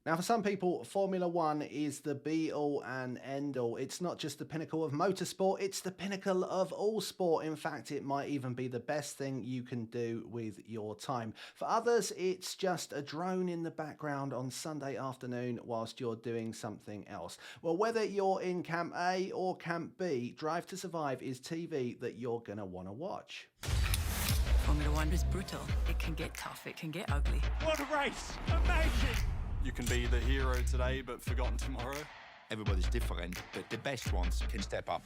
Now, for some people, Formula One is the be all and end all. It's not just the pinnacle of motorsport, it's the pinnacle of all sport. In fact, it might even be the best thing you can do with your time. For others, it's just a drone in the background on Sunday afternoon whilst you're doing something else. Well, whether you're in Camp A or Camp B, Drive to Survive is TV that you're going to want to watch. Formula One is brutal. It can get tough, it can get ugly. What a race! Amazing! You can be the hero today, but forgotten tomorrow. Everybody's different, but the best ones can step up.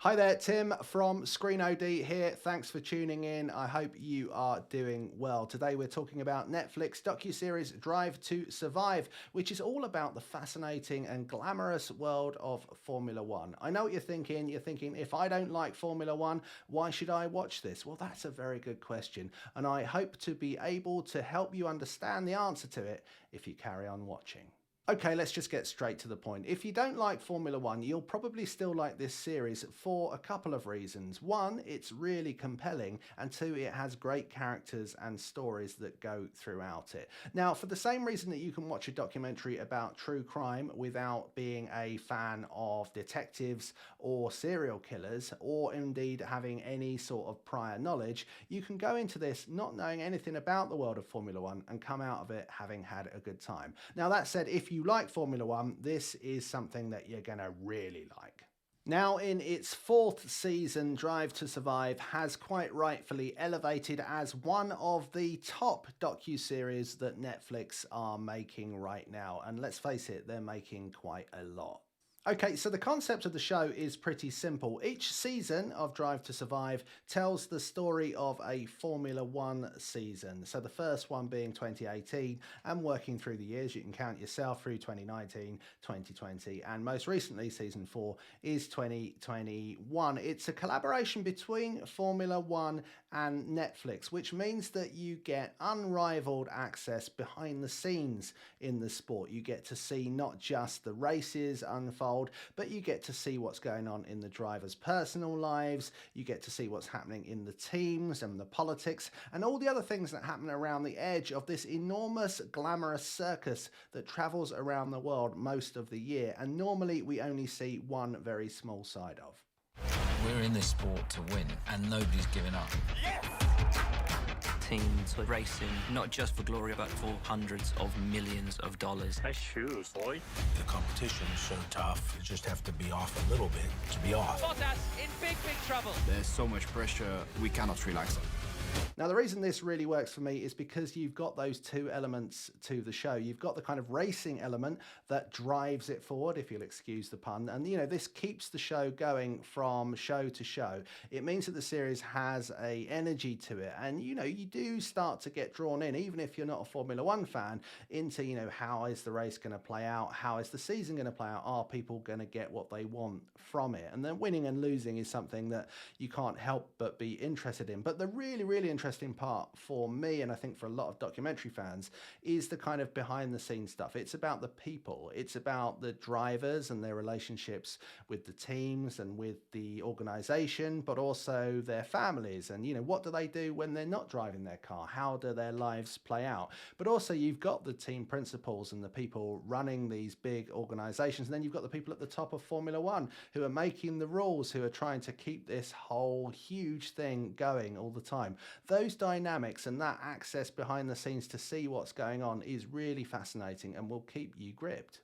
Hi there, Tim from Screen OD here. Thanks for tuning in. I hope you are doing well. Today we're talking about Netflix docuseries Drive to Survive, which is all about the fascinating and glamorous world of Formula One. I know what you're thinking. You're thinking, if I don't like Formula One, why should I watch this? Well, that's a very good question, and I hope to be able to help you understand the answer to it if you carry on watching. Okay, let's just get straight to the point. If you don't like Formula One, you'll probably still like this series for a couple of reasons. One, it's really compelling, and two, it has great characters and stories that go throughout it. Now, for the same reason that you can watch a documentary about true crime without being a fan of detectives or serial killers, or indeed having any sort of prior knowledge, you can go into this not knowing anything about the world of Formula One and come out of it having had a good time. Now, that said, if you like Formula One, this is something that you're going to really like. Now, in its fourth season, Drive to Survive has quite rightfully elevated as one of the top docuseries that Netflix are making right now. And let's face it, they're making quite a lot. Okay, so the concept of the show is pretty simple. Each season of Drive to Survive tells the story of a Formula One season. So the first one being 2018, and working through the years, you can count yourself through 2019, 2020, and most recently, season 4 is 2021. It's a collaboration between Formula One and Netflix, which means that you get unrivaled access behind the scenes in the sport. You get to see not just the races unfold, but you get to see what's going on in the drivers' personal lives, you get to see what's happening in the teams and the politics, and all the other things that happen around the edge of this enormous, glamorous circus that travels around the world most of the year, and normally we only see one very small side of. We're in this sport to win, and nobody's giving up. Teams are racing not just for glory, but for hundreds of millions of dollars. Nice shoes, boy. The competition's so tough, you just have to be off a little bit to be off. Bottas in big trouble. There's so much pressure, we cannot relax. Now, the reason this really works for me is because you've got those two elements to the show. You've got the kind of racing element that drives it forward, if you'll excuse the pun. And, you know, this keeps the show going from show to show. It means that the series has a energy to it. And, you know, you do start to get drawn in, even if you're not a Formula One fan, into, you know, how is the race going to play out? How is the season going to play out? Are people going to get what they want from it? And then winning and losing is something that you can't help but be interested in. But the really interesting part for me, and I think for a lot of documentary fans, is the kind of behind the scenes stuff. It's about the people. It's about the drivers and their relationships with the teams and with the organization, but also their families. And, you know, what do they do when they're not driving their car? How do their lives play out? But also you've got the team principals and the people running these big organizations. And then you've got the people at the top of Formula One who are making the rules, who are trying to keep this whole huge thing going all the time. Those dynamics and that access behind the scenes to see what's going on is really fascinating and will keep you gripped.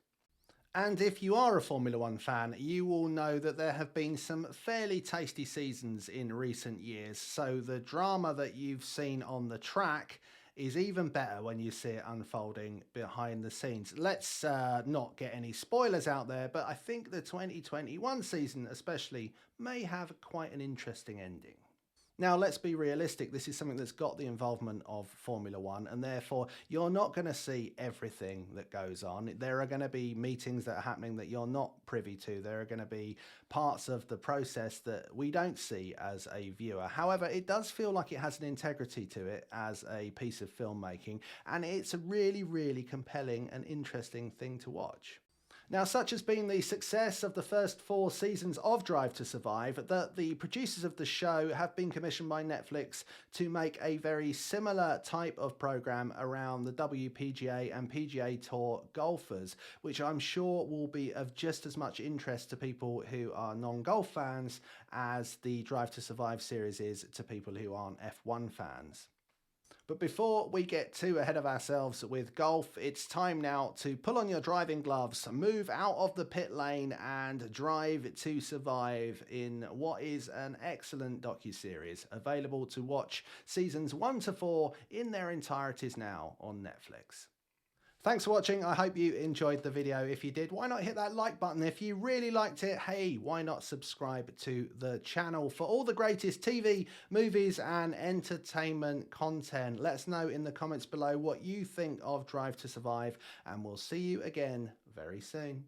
And if you are a Formula One fan, you will know that there have been some fairly tasty seasons in recent years. So the drama that you've seen on the track is even better when you see it unfolding behind the scenes. Let's not get any spoilers out there, but I think the 2021 season especially may have quite an interesting ending. Now, let's be realistic. This is something that's got the involvement of Formula One, and therefore you're not going to see everything that goes on. There are going to be meetings that are happening that you're not privy to. There are going to be parts of the process that we don't see as a viewer. However, it does feel like it has an integrity to it as a piece of filmmaking, and it's a really compelling and interesting thing to watch. Now, such has been the success of the first 4 seasons of Drive to Survive that the producers of the show have been commissioned by Netflix to make a very similar type of program around the WPGA and PGA Tour golfers, which I'm sure will be of just as much interest to people who are non-golf fans as the Drive to Survive series is to people who aren't F1 fans. But before we get too ahead of ourselves with golf, it's time now to pull on your driving gloves, move out of the pit lane and drive to survive in what is an excellent docuseries available to watch seasons 1 to 4 in their entireties now on Netflix. Thanks for watching. I hope you enjoyed the video. If you did, why not hit that like button? If you really liked it, hey, why not subscribe to the channel for all the greatest TV, movies and entertainment content? Let us know in the comments below what you think of Drive to Survive, and we'll see you again very soon.